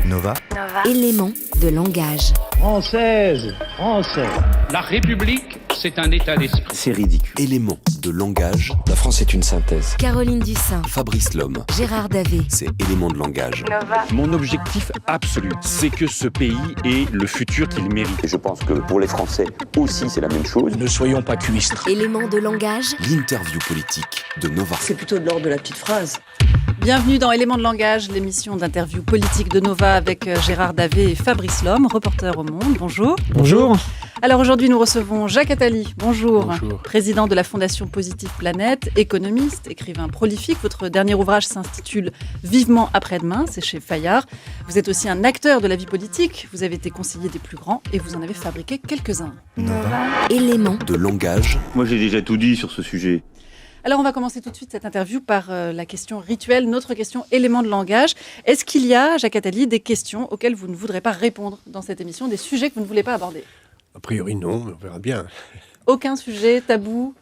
Nova. Éléments de langage. Française, français. La République, c'est un état d'esprit. C'est ridicule. Éléments de langage. La France est une synthèse. Caroline Dussin. Fabrice Lhomme. Gérard Davé. C'est Éléments de langage. Mon objectif absolu, c'est que ce pays ait le futur qu'il mérite. Et je pense que pour les Français aussi, c'est la même chose. Ne soyons pas cuistres. Éléments de langage. L'interview politique de Nova. C'est plutôt de l'ordre de la petite phrase. Bienvenue dans Éléments de langage, l'émission d'interview politique de Nova avec Gérard Davé et Fabrice Lhomme, reporter au Monde. Bonjour. Bonjour. Alors aujourd'hui, nous recevons Jacques Attali. Bonjour. Bonjour. Président de la Fondation Positive Planète, économiste, écrivain prolifique. Votre dernier ouvrage s'intitule Vivement après-demain, c'est chez Fayard. Vous êtes aussi un acteur de la vie politique. Vous avez été conseiller des plus grands et vous en avez fabriqué quelques-uns. Nova. Éléments de langage. Moi, j'ai déjà tout dit sur ce sujet. Alors, on va commencer tout de suite cette interview par la question rituelle, notre question élément de langage. Est-ce qu'il y a, Jacques Attali, des questions auxquelles vous ne voudrez pas répondre dans cette émission, des sujets que vous ne voulez pas aborder ? A priori, non, mais on verra bien. Aucun sujet tabou ?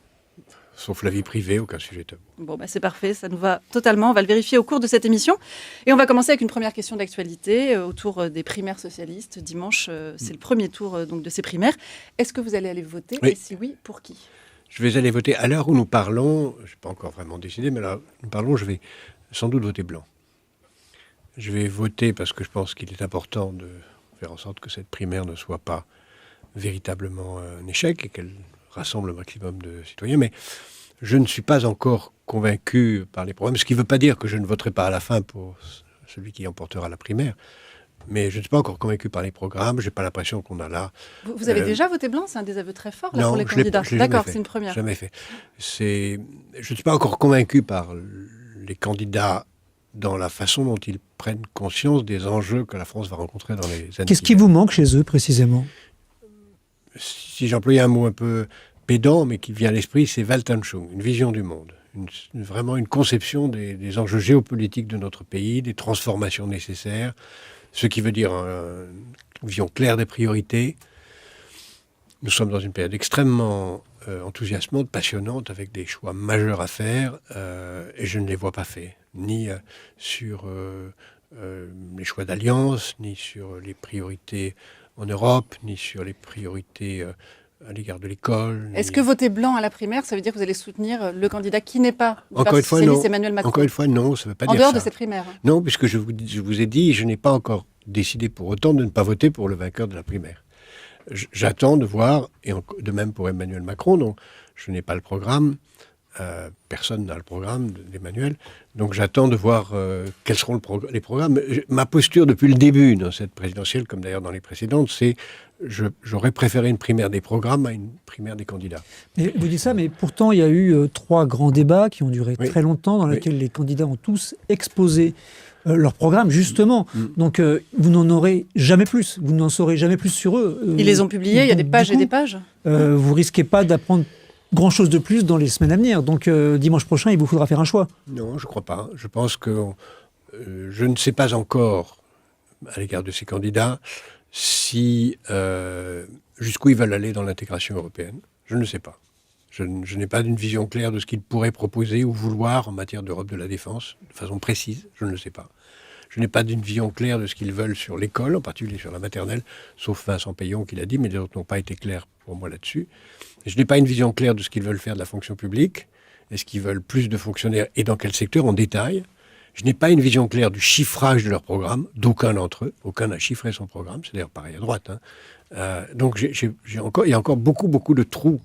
Sauf la vie privée, aucun sujet tabou. Bon, c'est parfait, ça nous va totalement. On va le vérifier au cours de cette émission. Et on va commencer avec une première question d'actualité autour des primaires socialistes. Dimanche, c'est le premier tour donc, de ces primaires. Est-ce que vous allez aller voter ? Oui. Et si oui, pour qui ? Je vais aller voter. À l'heure où nous parlons, je n'ai pas encore vraiment décidé, mais là où nous parlons, je vais sans doute voter blanc. Je vais voter parce que je pense qu'il est important de faire en sorte que cette primaire ne soit pas véritablement un échec et qu'elle rassemble le maximum de citoyens. Mais je ne suis pas encore convaincu par les programmes, ce qui ne veut pas dire que je ne voterai pas à la fin pour celui qui emportera la primaire. Mais je ne suis pas encore convaincu par les programmes. Je n'ai pas l'impression qu'on a là... Vous avez déjà voté blanc ? C'est un désaveu très fort là, non, pour les candidats. D'accord, c'est une première. Jamais fait. Je ne suis pas encore convaincu par les candidats dans la façon dont ils prennent conscience des enjeux que la France va rencontrer dans les années. Qu'est-ce qui vous manque chez eux, précisément ? Si j'employais un mot un peu pédant, mais qui vient à l'esprit, c'est Weltanschauung, une vision du monde. Vraiment une conception des enjeux géopolitiques de notre pays, des transformations nécessaires, ce qui veut dire une vision claire des priorités. Nous sommes dans une période extrêmement enthousiasmante, passionnante, avec des choix majeurs à faire, et je ne les vois pas faits, ni sur les choix d'alliance, ni sur les priorités en Europe, ni sur les priorités à l'égard de l'école. Est-ce que voter blanc à la primaire, ça veut dire que vous allez soutenir le candidat qui n'est pas du Encore Parti une fois, socialiste, non. Emmanuel Macron ? Encore une fois, non, ça ne veut pas dire ça. En dehors de cette primaire ? Non, puisque je vous ai dit, je n'ai pas encore décidé pour autant de ne pas voter pour le vainqueur de la primaire. J'attends de voir, et de même pour Emmanuel Macron, donc je n'ai pas le programme, personne n'a le programme d'Emmanuel, donc j'attends de voir quels seront les programmes. Ma posture depuis le début dans cette présidentielle, comme d'ailleurs dans les précédentes, c'est j'aurais préféré une primaire des programmes à une primaire des candidats. Mais vous dites ça, mais pourtant il y a eu 3 grands débats qui ont duré très longtemps, dans lesquels les candidats ont tous exposé leur programme, justement. Donc vous n'en aurez jamais plus, vous n'en saurez jamais plus sur eux. Ils les ont publiés, il y a des pages et des pages. Vous risquez pas d'apprendre grand-chose de plus dans les semaines à venir. Donc dimanche prochain, il vous faudra faire un choix. Non, je ne crois pas. Je pense que je ne sais pas encore, à l'égard de ces candidats, si jusqu'où ils veulent aller dans l'intégration européenne. Je ne sais pas. Je n'ai pas d'une vision claire de ce qu'ils pourraient proposer ou vouloir en matière d'Europe de la défense, de façon précise. Je ne le sais pas. Je n'ai pas d'une vision claire de ce qu'ils veulent sur l'école, en particulier sur la maternelle, sauf Vincent Payon qui l'a dit, mais les autres n'ont pas été clairs pour moi là-dessus. Et je n'ai pas une vision claire de ce qu'ils veulent faire de la fonction publique. Est-ce qu'ils veulent plus de fonctionnaires et dans quel secteur en détail ? Je n'ai pas une vision claire du chiffrage de leur programme, d'aucun d'entre eux. Aucun n'a chiffré son programme, c'est d'ailleurs pareil à droite. Donc il y a encore beaucoup de trous.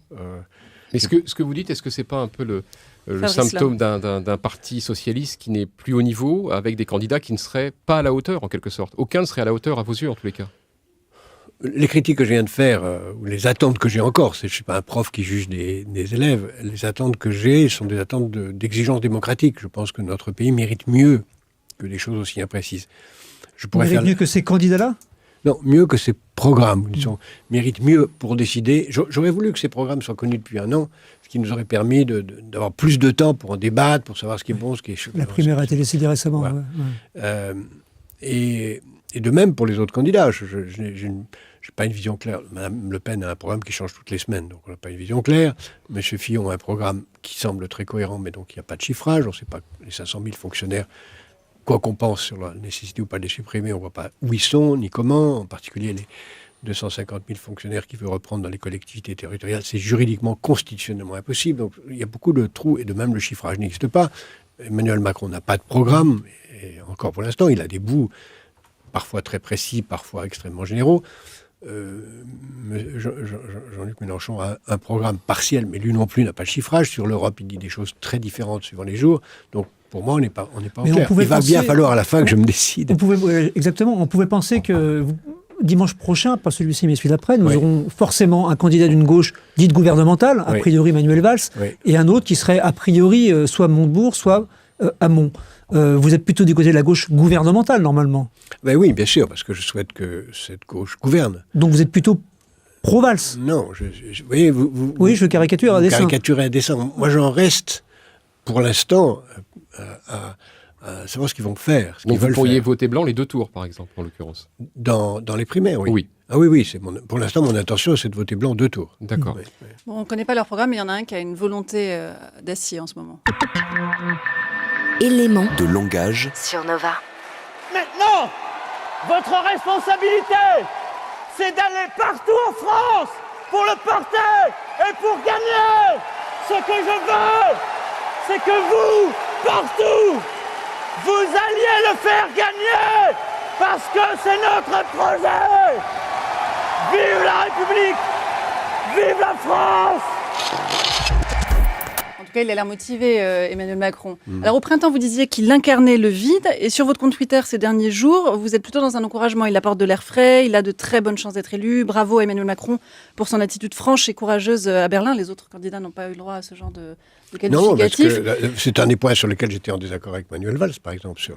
Mais ce que vous dites, est-ce que ce n'est pas un peu le symptôme d'un parti socialiste qui n'est plus au niveau, avec des candidats qui ne seraient pas à la hauteur, en quelque sorte ? Aucun ne serait à la hauteur à vos yeux, en tous les cas. Les critiques que je viens de faire, ou les attentes que j'ai encore, je ne suis pas un prof qui juge des élèves, les attentes que j'ai sont des attentes d'exigence démocratique. Je pense que notre pays mérite mieux que des choses aussi imprécises. Mieux que ces candidats-là ? Non, mieux que ces programmes. Ils méritent mieux pour décider. J'aurais voulu que ces programmes soient connus depuis 1 an, ce qui nous aurait permis d'avoir plus de temps pour en débattre, pour savoir ce qui est bon, ce qui est... La primaire a été décidée récemment. Voilà. Ouais. Et de même pour les autres candidats. Je n'ai pas une vision claire. Mme Le Pen a un programme qui change toutes les semaines, donc on n'a pas une vision claire. M. Fillon a un programme qui semble très cohérent, mais donc il n'y a pas de chiffrage. On ne sait pas les 500 000 fonctionnaires quoi qu'on pense sur la nécessité ou pas de les supprimer, on ne voit pas où ils sont, ni comment, en particulier les 250 000 fonctionnaires qu'il veut reprendre dans les collectivités territoriales. C'est juridiquement, constitutionnellement impossible. Donc il y a beaucoup de trous, et de même le chiffrage n'existe pas. Emmanuel Macron n'a pas de programme, et encore pour l'instant, il a des bouts parfois très précis, parfois extrêmement généraux. Jean-Luc Mélenchon a un programme partiel, mais lui non plus n'a pas le chiffrage. Sur l'Europe, il dit des choses très différentes suivant les jours. Donc, pour moi, on n'est pas en clair. Il va bien falloir à la fin que je me décide. Exactement. On pouvait penser que dimanche prochain, pas celui-ci, mais celui d'après, nous aurons forcément un candidat d'une gauche dite gouvernementale, a priori Manuel Valls, et un autre qui serait a priori soit Montebourg, soit Hamon. Vous êtes plutôt du côté de la gauche gouvernementale, normalement. Ben oui, bien sûr, parce que je souhaite que cette gauche gouverne. Donc vous êtes plutôt pro-Valls? Non, oui, oui, je caricature à dessein. Caricaturer à dessein. Moi, j'en reste, pour l'instant, à savoir ce qu'ils vont faire. Donc vous pourriez voter blanc les 2 tours, par exemple, en l'occurrence. Dans les primaires, oui. Ah oui, pour l'instant, mon intention, c'est de voter blanc 2 tours. D'accord. Oui. Bon, on ne connaît pas leur programme, mais il y en a un qui a une volonté d'acier en ce moment. Éléments de langage sur Nova. Maintenant, votre responsabilité, c'est d'aller partout en France pour le porter et pour gagner. Ce que je veux, c'est que vous, partout, vous alliez le faire gagner parce que c'est notre projet. Vive la République, vive la France. En tout cas, il a l'air motivé, Emmanuel Macron. Alors, au printemps, vous disiez qu'il incarnait le vide. Et sur votre compte Twitter ces derniers jours, vous êtes plutôt dans un encouragement. Il apporte de l'air frais, il a de très bonnes chances d'être élu. Bravo à Emmanuel Macron pour son attitude franche et courageuse à Berlin. Les autres candidats n'ont pas eu le droit à ce genre de qualificatif. Non, parce que c'est un des points sur lesquels j'étais en désaccord avec Manuel Valls, par exemple, sur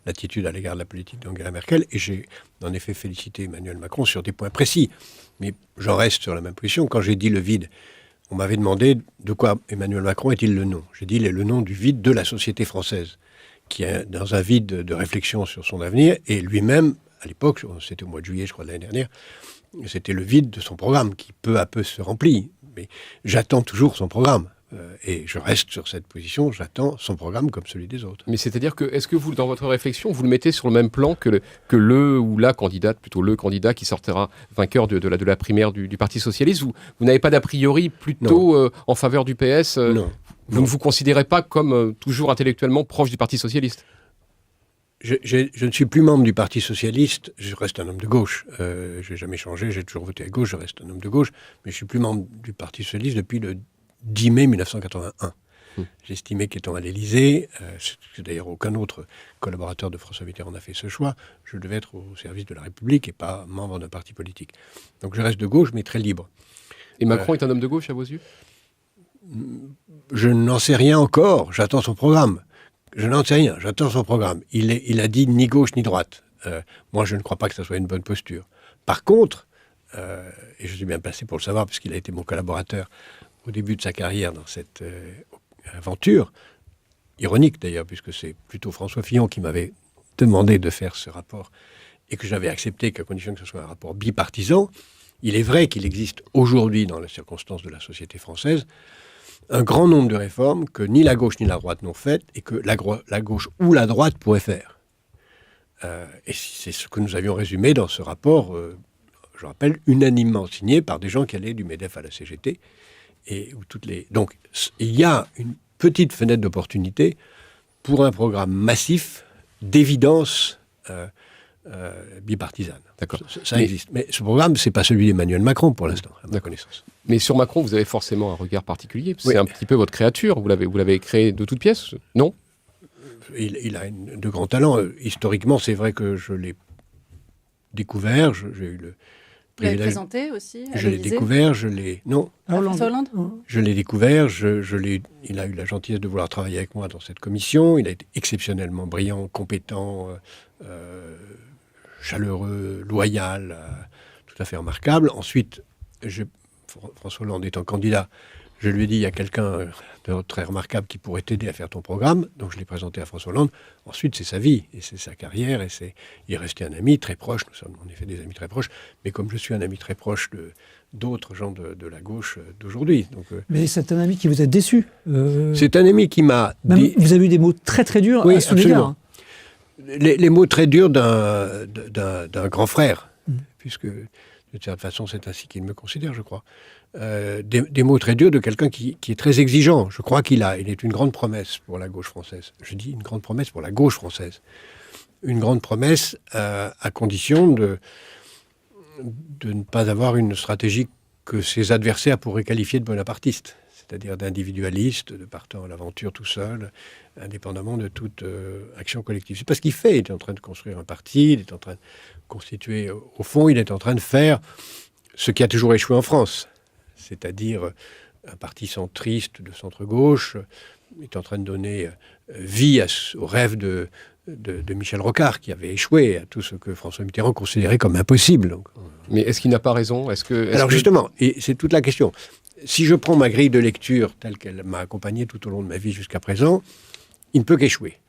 l'attitude à l'égard de la politique d'Angela Merkel. Et j'ai en effet félicité Emmanuel Macron sur des points précis. Mais j'en reste sur la même position. Quand j'ai dit le vide, on m'avait demandé de quoi Emmanuel Macron est-il le nom. J'ai dit il est le nom du vide de la société française, qui est dans un vide de réflexion sur son avenir. Et lui-même, à l'époque, c'était au mois de juillet, je crois, de l'année dernière, c'était le vide de son programme qui peu à peu se remplit. Mais j'attends toujours son programme. Et je reste sur cette position, j'attends son programme comme celui des autres. Mais c'est-à-dire que, est-ce que vous, dans votre réflexion, vous le mettez sur le même plan que le ou la candidate, plutôt le candidat qui sortira vainqueur de la primaire du Parti Socialiste? Vous n'avez pas d'a priori plutôt en faveur du PS? Non. Vous ne vous considérez pas comme toujours intellectuellement proche du Parti Socialiste? Je ne suis plus membre du Parti Socialiste, je reste un homme de gauche. Je n'ai jamais changé, j'ai toujours voté à gauche, je reste un homme de gauche, mais je ne suis plus membre du Parti Socialiste depuis le 10 mai 1981. J'estimais qu'étant à l'Élysée, d'ailleurs aucun autre collaborateur de François Mitterrand n'a fait ce choix, je devais être au service de la République et pas membre d'un parti politique. Donc je reste de gauche, mais très libre. Et Macron est un homme de gauche à vos yeux? Je n'en sais rien encore, j'attends son programme. Je n'en sais rien, j'attends son programme. Il a dit ni gauche ni droite. Moi, je ne crois pas que ça soit une bonne posture. Par contre, et je suis bien placé pour le savoir, puisqu'il a été mon collaborateur au début de sa carrière dans cette aventure, ironique d'ailleurs, puisque c'est plutôt François Fillon qui m'avait demandé de faire ce rapport et que j'avais accepté qu'à condition que ce soit un rapport bipartisan. Il est vrai qu'il existe aujourd'hui, dans les circonstances de la société française, un grand nombre de réformes que ni la gauche ni la droite n'ont faites et que la gauche ou la droite pourraient faire. Et c'est ce que nous avions résumé dans ce rapport, je rappelle, unanimement signé par des gens qui allaient du MEDEF à la CGT. Donc, il y a une petite fenêtre d'opportunité pour un programme massif d'évidence bipartisane. D'accord. Ça existe. Mais ce programme, ce n'est pas celui d'Emmanuel Macron pour l'instant, à ma connaissance. Mais sur Macron, vous avez forcément un regard particulier. C'est un petit peu votre créature. Vous l'avez créé de toutes pièces, non? Il a de grands talents. Historiquement, c'est vrai que je l'ai découvert. J'ai eu le Vous l'avez présenté aussi à Je l'ai l'Élysée. découvert, je l'ai... Non. François Hollande. Je l'ai découvert, il a eu la gentillesse de vouloir travailler avec moi dans cette commission. Il a été exceptionnellement brillant, compétent, chaleureux, loyal, tout à fait remarquable. Ensuite, François Hollande étant candidat, je lui ai dit, il y a quelqu'un de très remarquable qui pourrait t'aider à faire ton programme. Donc je l'ai présenté à François Hollande. Ensuite, c'est sa vie, et c'est sa carrière, et il est resté un ami très proche. Nous sommes en effet des amis très proches. Mais comme je suis un ami très proche d'autres gens de la gauche d'aujourd'hui. Mais c'est un ami qui vous a déçu. C'est un ami qui m'a dit... Vous avez eu des mots très très durs à son égard. Les mots très durs d'un grand frère, puisque de cette façon, c'est ainsi qu'il me considère, je crois. Des mots très durs de quelqu'un qui est très exigeant. Je crois qu'il est une grande promesse pour la gauche française. Je dis une grande promesse pour la gauche française. Une grande promesse à condition de ne pas avoir une stratégie que ses adversaires pourraient qualifier de bonapartiste, c'est-à-dire d'individualiste, de partant à l'aventure tout seul, indépendamment de toute action collective. C'est pas ce qu'il fait. Il est en train de construire un parti, il est en train de constituer, au fond, il est en train de faire ce qui a toujours échoué en France, c'est-à-dire un parti centriste de centre-gauche. Il est en train de donner vie au rêve de Michel Rocard, qui avait échoué à tout ce que François Mitterrand considérait comme impossible. Donc, mais est-ce qu'il n'a pas raison? Justement, et c'est toute la question. Si je prends ma grille de lecture telle qu'elle m'a accompagné tout au long de ma vie jusqu'à présent, il ne peut qu'échouer.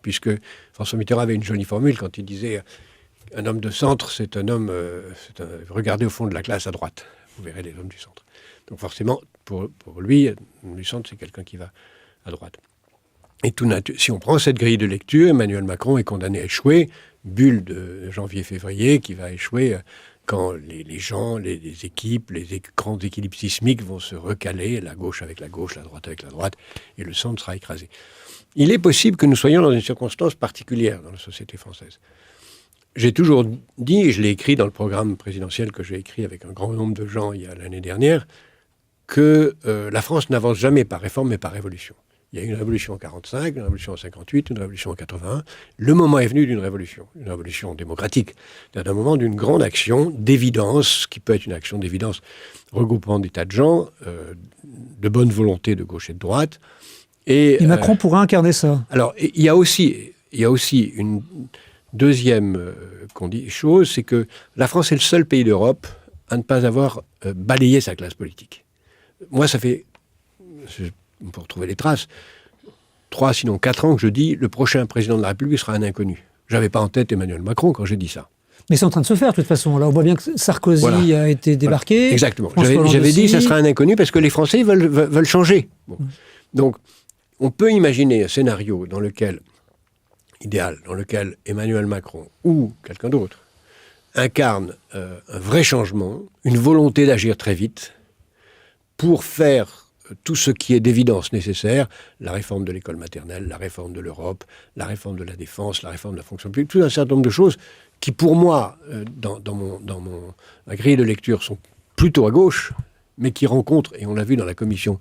Puisque François Mitterrand avait une jolie formule quand il disait « Un homme de centre, c'est un homme... regardez au fond de la classe à droite. Vous verrez les hommes du centre. » Donc forcément, pour lui, l'homme du centre, c'est quelqu'un qui va à droite. Et si on prend cette grille de lecture, Emmanuel Macron est condamné à échouer. Bulle de janvier-février qui va échouer quand les gens, les équipes, les grandes équilibres sismiques vont se recaler, la gauche avec la gauche, la droite avec la droite, et le centre sera écrasé. Il est possible que nous soyons dans une circonstance particulière dans la société française. J'ai toujours dit, et je l'ai écrit dans le programme présidentiel que j'ai écrit avec un grand nombre de gens l'année dernière, que la France n'avance jamais par réforme, mais par révolution. Il y a eu une révolution en 1945, une révolution en 1958, une révolution en 1981. Le moment est venu d'une révolution démocratique, d'un moment d'une grande action d'évidence, qui peut être une action d'évidence regroupant des tas de gens, de bonne volonté de gauche et de droite. Et Macron pourrait incarner ça. Alors, il y a aussi une deuxième chose, c'est que la France est le seul pays d'Europe à ne pas avoir balayé sa classe politique. Moi, ça fait... pour retrouver les traces, 3, sinon 4 ans que je dis le prochain président de la République sera un inconnu. Je n'avais pas en tête Emmanuel Macron quand j'ai dit ça. Mais c'est en train de se faire, de toute façon. Là, on voit bien que Sarkozy a été débarqué. Voilà. Exactement. J'avais dit que ça sera un inconnu parce que les Français veulent changer. Bon. Donc, on peut imaginer un scénario idéal, dans lequel Emmanuel Macron ou quelqu'un d'autre incarne un vrai changement, une volonté d'agir très vite pour faire tout ce qui est d'évidence nécessaire, la réforme de l'école maternelle, la réforme de l'Europe, la réforme de la défense, la réforme de la fonction publique, tout un certain nombre de choses qui, pour moi, dans ma grille de lecture, sont plutôt à gauche, mais qui rencontrent, et on l'a vu dans la commission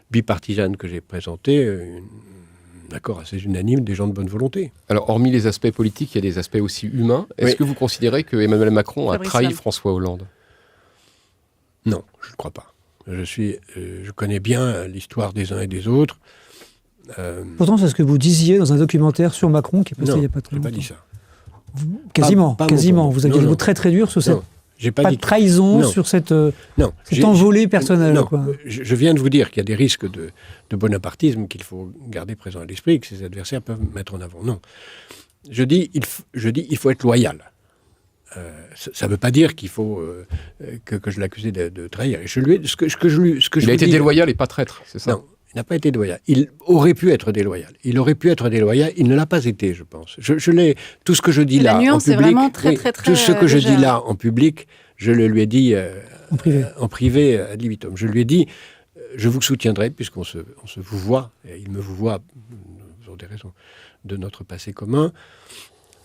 bipartisane que j'ai présentée, un accord assez unanime des gens de bonne volonté. Alors, hormis les aspects politiques, il y a des aspects aussi humains. Est-ce que vous considérez que Emmanuel Macron a trahi François Hollande? Non, je ne crois pas. Je connais bien l'histoire des uns et des autres. Pourtant, c'est ce que vous disiez dans un documentaire sur Macron qui est passé il n'y a pas très longtemps. Non, je n'ai pas dit ça. Quasiment. Vous aviez des mots très très durs sur cette... Pas de trahison sur cette envolée personnelle. Non, quoi. Je viens de vous dire qu'il y a des risques de bonapartisme qu'il faut garder présent à l'esprit et que ses adversaires peuvent mettre en avant. Non. Je dis il faut être loyal. Ça ne veut pas dire qu'il faut que je l'accusais de trahir. Et il a été déloyal et pas traître, c'est ça? Non, il n'a pas été déloyal. Il aurait pu être déloyal. Il ne l'a pas été, je pense. Tout ce que je dis là en public, vraiment très, très, très tout ce que je dis là en public, je le lui ai dit en privé ad libitum. Je lui ai dit, je vous soutiendrai puisqu'on se vous voit, et il me vous voit pour des raisons de notre passé commun.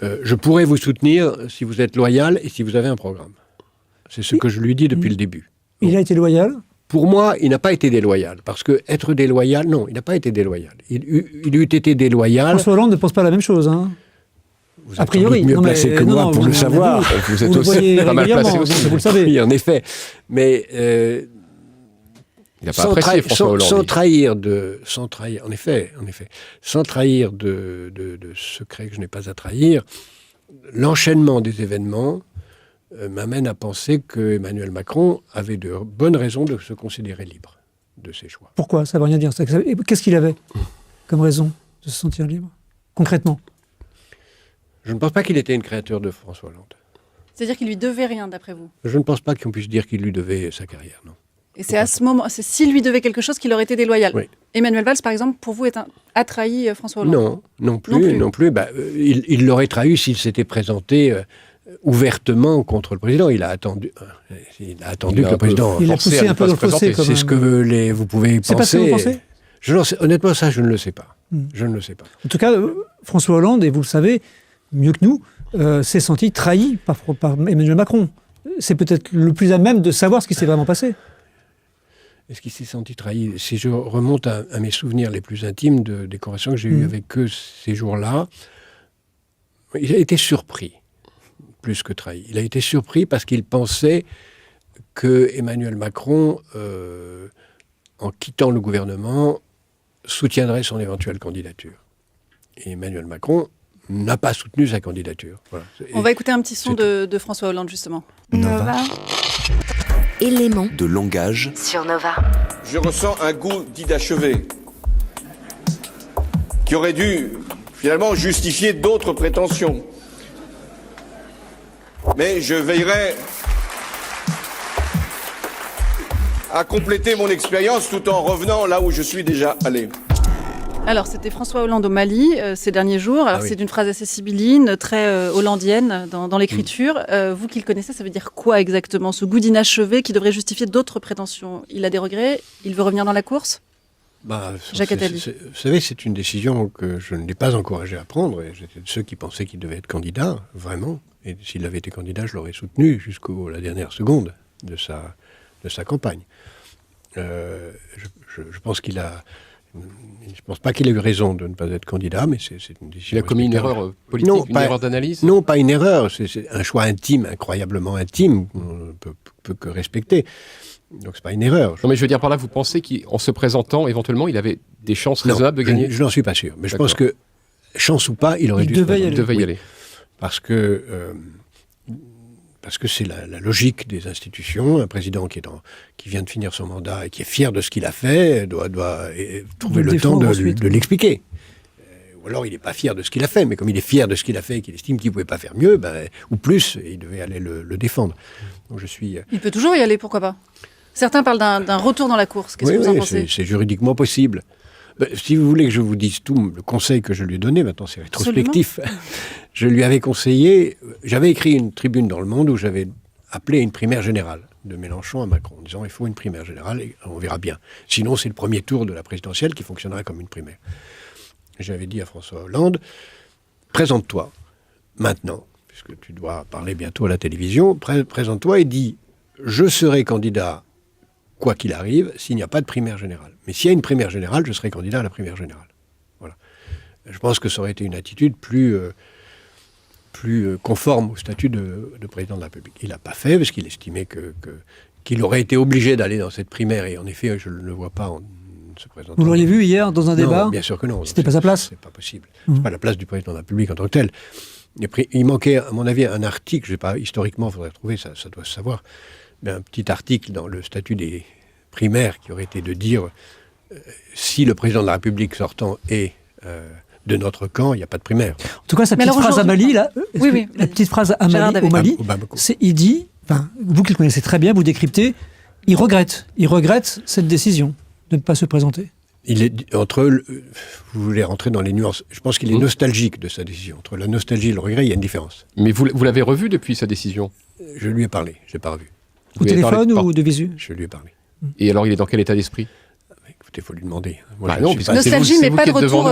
Je pourrais vous soutenir si vous êtes loyal et si vous avez un programme. C'est ce que je lui dis depuis le début. Il a été loyal? Pour moi, il n'a pas été déloyal. Parce que être déloyal, non, il n'a pas été déloyal. Il eut été déloyal... François Hollande ne pense pas la même chose, hein. Vous êtes a priori mieux placé que moi pour le savoir. Vous êtes aussi pas mal placé aussi. Vous le savez. Oui, en effet. Mais... il n'a pas apprécié François Hollande. Sans trahir de secret que je n'ai pas à trahir, l'enchaînement des événements m'amène à penser que Emmanuel Macron avait de bonnes raisons de se considérer libre de ses choix. Pourquoi? Ça ne veut rien dire. Qu'est-ce qu'il avait comme raison de se sentir libre, concrètement? Je ne pense pas qu'il était un créateur de François Hollande. C'est-à-dire qu'il lui devait rien, d'après vous? Je ne pense pas qu'on puisse dire qu'il lui devait sa carrière, non. Et c'est à ce moment, c'est s'il lui devait quelque chose qu'il aurait été déloyal. Oui. Emmanuel Valls, par exemple, pour vous, a trahi François Hollande? Non plus. Il l'aurait trahi s'il s'était présenté ouvertement contre le président. Il a attendu que le président... Il a poussé un peu dans le fossé, quand même. C'est ce que vous pouvez penser. C'est pas ce que vous pensez? Honnêtement, ça, je ne le sais pas. Je ne le sais pas. En tout cas, François Hollande, et vous le savez mieux que nous, s'est senti trahi par Emmanuel Macron. C'est peut-être le plus à même de savoir ce qui s'est vraiment passé. Est-ce qu'il s'est senti trahi? Si je remonte à mes souvenirs les plus intimes des conversations que j'ai eues avec eux ces jours-là, il a été surpris, plus que trahi. Il a été surpris parce qu'il pensait que Emmanuel Macron, en quittant le gouvernement, soutiendrait son éventuelle candidature. Et Emmanuel Macron n'a pas soutenu sa candidature. Voilà. On va écouter un petit son de François Hollande, justement. Nova. Éléments de langage sur Nova. Je ressens un goût d'inachevé qui aurait dû finalement justifier d'autres prétentions. Mais je veillerai à compléter mon expérience tout en revenant là où je suis déjà allé. Alors, c'était François Hollande au Mali ces derniers jours. Alors, c'est une phrase assez sibylline, très hollandienne dans l'écriture. Vous qui le connaissez, ça veut dire quoi exactement, ce goût d'inachevé qui devrait justifier d'autres prétentions? Il a des regrets? Il veut revenir dans la course? Jacques Attali. Vous savez, c'est une décision que je ne l'ai pas encouragé à prendre. Et j'étais de ceux qui pensaient qu'il devait être candidat, vraiment. Et s'il avait été candidat, je l'aurais soutenu jusqu'à la dernière seconde de sa campagne. Je pense qu'il a... Je ne pense pas qu'il ait eu raison de ne pas être candidat, mais c'est une décision. Il a commis une erreur politique, une erreur d'analyse? Non, pas une erreur. C'est un choix intime, incroyablement intime, qu'on ne peut que respecter. Donc c'est pas une erreur. Non, mais je veux dire par là, vous pensez qu'en se présentant, éventuellement, il avait des chances raisonnables de gagner? Je n'en suis pas sûr. Mais je pense que, chance ou pas, il aurait dû devait y aller. Parce que c'est la logique des institutions. Un président qui vient de finir son mandat et qui est fier de ce qu'il a fait doit trouver le temps de l'expliquer. Ou alors il n'est pas fier de ce qu'il a fait, mais comme il est fier de ce qu'il a fait et qu'il estime qu'il ne pouvait pas faire mieux, ou plus, il devait aller le défendre. Donc Il peut toujours y aller, pourquoi pas? Certains parlent d'un retour dans la course. Qu'est-ce que vous en pensez? C'est juridiquement possible. Si vous voulez que je vous dise tout le conseil que je lui ai donné, maintenant c'est rétrospectif. Je lui avais conseillé, j'avais écrit une tribune dans Le Monde où j'avais appelé une primaire générale de Mélenchon à Macron, en disant il faut une primaire générale et on verra bien. Sinon c'est le premier tour de la présidentielle qui fonctionnera comme une primaire. J'avais dit à François Hollande, présente-toi maintenant, puisque tu dois parler bientôt à la télévision, présente-toi et dis je serai candidat quoi qu'il arrive, s'il n'y a pas de primaire générale. Mais s'il y a une primaire générale, je serai candidat à la primaire générale. Voilà. Je pense que ça aurait été une attitude plus conforme au statut de président de la République. Il n'a pas fait, parce qu'il estimait qu'il aurait été obligé d'aller dans cette primaire, et en effet, je ne le vois pas en se présentant. Vous l'auriez vu hier dans un débat? Non, bien sûr que non. C'était pas sa place? C'est pas possible. C'est pas la place du président de la République en tant que tel. Il manquait, à mon avis, un article, je sais pas, historiquement, il faudrait trouver, ça doit se savoir, mais un petit article dans le statut des primaires qui aurait été de dire si le président de la République sortant est de notre camp, il n'y a pas de primaire. En tout cas, sa petite phrase à Mali, là, la petite phrase à Mali, au Mali, il dit, vous qui le connaissez très bien, vous décryptez, il regrette cette décision de ne pas se présenter. Vous voulez rentrer dans les nuances. Je pense qu'il est nostalgique de sa décision. Entre la nostalgie et le regret, il y a une différence. Mais vous l'avez revu depuis sa décision? Je lui ai parlé, je l'ai pas revu. Au téléphone ou de visu? Je lui ai parlé. Et alors, il est dans quel état d'esprit? Écoutez, il faut lui demander. Nostalgie, mais pas de retour.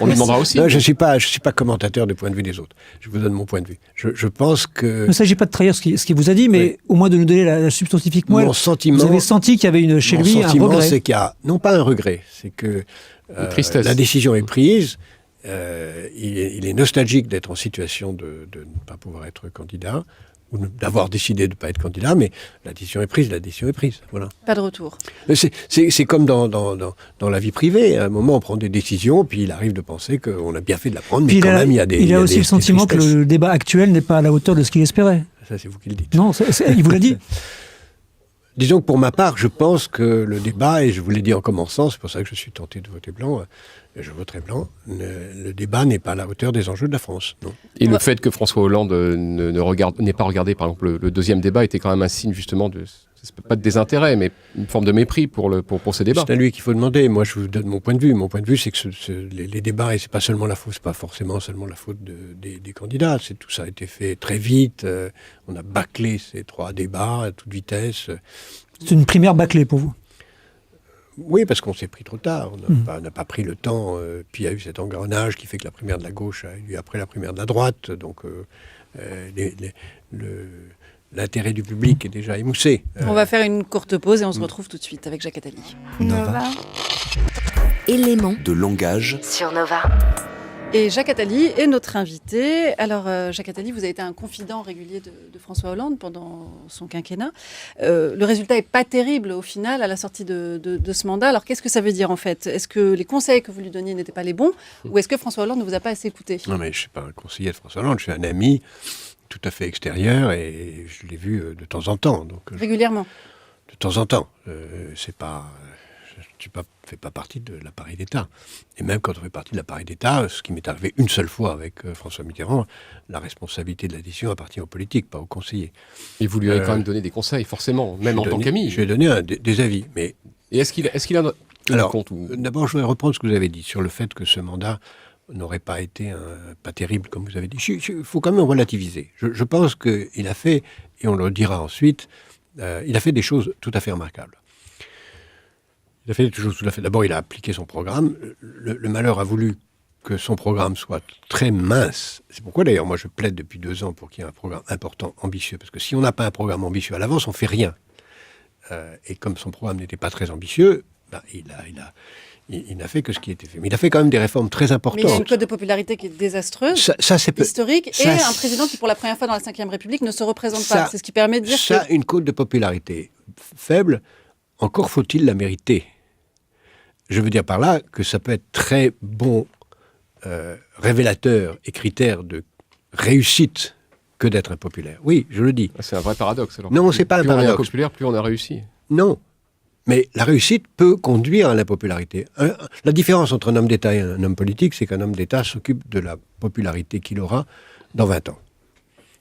On lui demandera aussi. Non, je suis pas commentateur du point de vue des autres. Je vous donne mon point de vue. Je pense que... Il ne s'agit pas de trahir ce qu'il vous a dit, mais au moins de nous donner la substantifique moelle. Mon sentiment... Vous avez senti qu'il y avait chez lui un regret. Mon sentiment, c'est qu'il y a... Non pas un regret, c'est que la décision est prise. Il est nostalgique d'être en situation de ne pas pouvoir être candidat, ou d'avoir décidé de ne pas être candidat, mais la décision est prise, voilà. Pas de retour. C'est comme dans la vie privée, à un moment on prend des décisions, puis il arrive de penser qu'on a bien fait de la prendre, mais quand même il y a des... Il a aussi le sentiment que le débat actuel n'est pas à la hauteur de ce qu'il espérait. Ça c'est vous qui le dites. Non, il vous l'a dit. Disons que pour ma part, je pense que le débat, et je vous l'ai dit en commençant, c'est pour ça que je suis tenté de voter blanc, je voterai blanc. Le débat n'est pas à la hauteur des enjeux de la France. Non. Et le fait que François Hollande n'ait pas regardé, par exemple, le deuxième débat était quand même un signe justement de, pas de désintérêt, mais une forme de mépris pour ces débats. C'est à lui qu'il faut demander. Moi, je vous donne mon point de vue. Mon point de vue, c'est que les débats, et c'est pas seulement la faute, c'est pas forcément seulement la faute des candidats. Tout ça a été fait très vite. On a bâclé ces 3 débats à toute vitesse. C'est une primaire bâclée pour vous? Oui, parce qu'on s'est pris trop tard. On n'a pas pris le temps. Puis il y a eu cet engrenage qui fait que la primaire de la gauche a eu lieu après la primaire de la droite. Donc l'intérêt du public est déjà émoussé. On va faire une courte pause et on se retrouve tout de suite avec Jacques Attali. Nova. Éléments de langage sur Nova. Et Jacques Attali est notre invité. Alors, Jacques Attali, vous avez été un confident régulier de François Hollande pendant son quinquennat. Le résultat n'est pas terrible au final à la sortie de ce mandat. Alors, qu'est-ce que ça veut dire en fait? Est-ce que les conseils que vous lui donniez n'étaient pas les bons ou est-ce que François Hollande ne vous a pas assez écouté? Non, mais je ne suis pas un conseiller de François Hollande, je suis un ami tout à fait extérieur et je l'ai vu de temps en temps. Donc, régulièrement? De temps en temps. C'est pas... Tu ne fais pas partie de l'appareil d'État. Et même quand on fait partie de l'appareil d'État, ce qui m'est arrivé une seule fois avec François Mitterrand, la responsabilité de la décision appartient aux politiques, pas aux conseillers. Et vous lui avez quand même donné des conseils, forcément, même en tant qu'ami. Je lui ai donné des avis. Mais... Et est-ce qu'il a Alors, compte ou... d'abord, je voudrais reprendre ce que vous avez dit sur le fait que ce mandat n'aurait pas été pas terrible, comme vous avez dit. Il faut quand même relativiser. Je pense qu'il a fait, et on le dira ensuite, il a fait des choses tout à fait remarquables. Il a fait des choses tout à fait... D'abord, il a appliqué son programme. Le malheur a voulu que son programme soit très mince. C'est pourquoi, d'ailleurs, moi, je plaide depuis 2 ans pour qu'il y ait un programme important, ambitieux. Parce que si on n'a pas un programme ambitieux à l'avance, on ne fait rien. Et comme son programme n'était pas très ambitieux, il n'a fait que ce qui était fait. Mais il a fait quand même des réformes très importantes. Mais il y a une cote de popularité qui est désastreuse, historique, et un président qui, pour la première fois dans la Ve République, ne se représente pas. C'est ce qui permet de dire que... Une cote de popularité faible, encore faut-il la mériter. Je veux dire par là que ça peut être très bon révélateur et critère de réussite que d'être impopulaire. Oui, je le dis. C'est un vrai paradoxe. Alors. Non, c'est pas un paradoxe. Plus on est populaire, plus on a réussi. Non. Mais la réussite peut conduire à l'impopularité. La différence entre un homme d'État et un homme politique, c'est qu'un homme d'État s'occupe de la popularité qu'il aura dans 20 ans.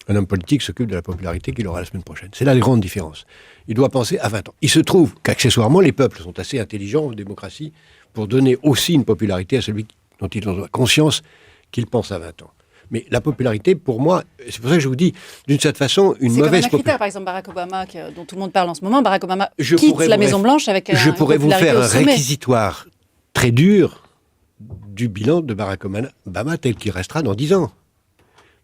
Un homme politique s'occupe de la popularité qu'il aura la semaine prochaine. C'est la grande différence. Il doit penser à 20 ans. Il se trouve qu'accessoirement, les peuples sont assez intelligents en démocratie pour donner aussi une popularité à celui dont ils ont conscience qu'il pense à 20 ans. Mais la popularité, pour moi, c'est pour ça que je vous dis, d'une certaine façon, une mauvaise popularité. C'est comme un critère, par exemple, Barack Obama, dont tout le monde parle en ce moment. Barack Obama quitte la Maison-Blanche avec Je pourrais vous faire un réquisitoire très dur du bilan de Barack Obama tel qu'il restera dans 10 ans.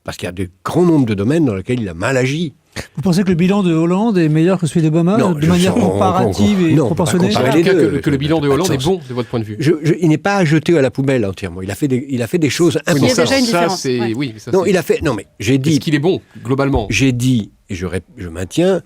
Parce qu'il y a de grands nombres de domaines dans lesquels il a mal agi. Vous pensez que le bilan de Hollande est meilleur que celui d'Obama, de manière comparative et proportionnée? Que le bilan de Hollande est bon, de votre point de vue. Il n'est pas jeté à la poubelle entièrement. Il a fait des choses importantes. Il y a déjà une différence. Non, mais j'ai dit... Est-ce qu'il est bon, globalement? J'ai dit, et je maintiens,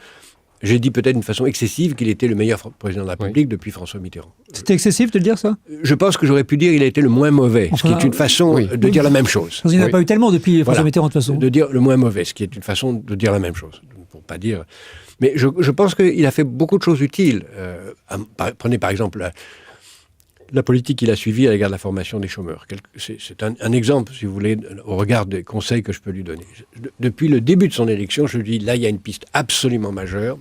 j'ai dit peut-être d'une façon excessive qu'il était le meilleur président de la République depuis François Mitterrand. C'était excessif de le dire, ça? Je pense que j'aurais pu dire qu'il a été le moins mauvais, ce qui est une façon de dire la même chose. Il n'y en a pas eu tellement depuis François Mitterrand, de toute façon. De dire le moins mauvais, ce qui est une façon de dire la même chose, pour pas dire... Mais je pense qu'il a fait beaucoup de choses utiles. Prenez par exemple la politique qu'il a suivie à l'égard de la formation des chômeurs. C'est un exemple, si vous voulez, au regard des conseils que je peux lui donner. Depuis le début de son élection, je lui dis, là, il y a une piste absolument majeure,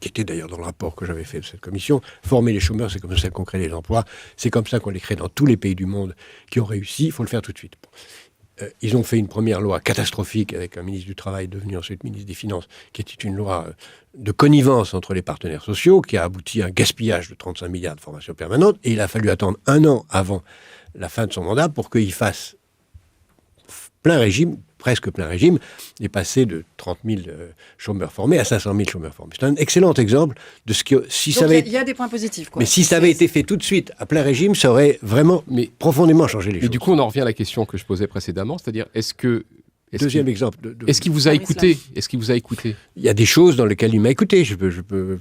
qui était d'ailleurs dans le rapport que j'avais fait de cette commission. Former les chômeurs, c'est comme ça qu'on crée les emplois. C'est comme ça qu'on les crée dans tous les pays du monde qui ont réussi. Il faut le faire tout de suite. Ils ont fait une première loi catastrophique avec un ministre du Travail devenu ensuite ministre des Finances, qui était une loi de connivence entre les partenaires sociaux, qui a abouti à un gaspillage de 35 milliards de formation permanente. Et il a fallu attendre 1 an avant la fin de son mandat pour qu'il fasse plein régime, presque plein régime, et passer de 30 000 chômeurs formés à 500 000 chômeurs formés. C'est un excellent exemple de ce que... Il y a des points positifs, quoi. Mais si ça avait été fait tout de suite, à plein régime, ça aurait vraiment profondément changé les choses. Et du coup, on en revient à la question que je posais précédemment, c'est-à-dire, Deuxième exemple. Est-ce qu'il vous a écouté? Est-ce qu'il vous a écouté? Il y a des choses dans lesquelles il m'a écouté. Je peux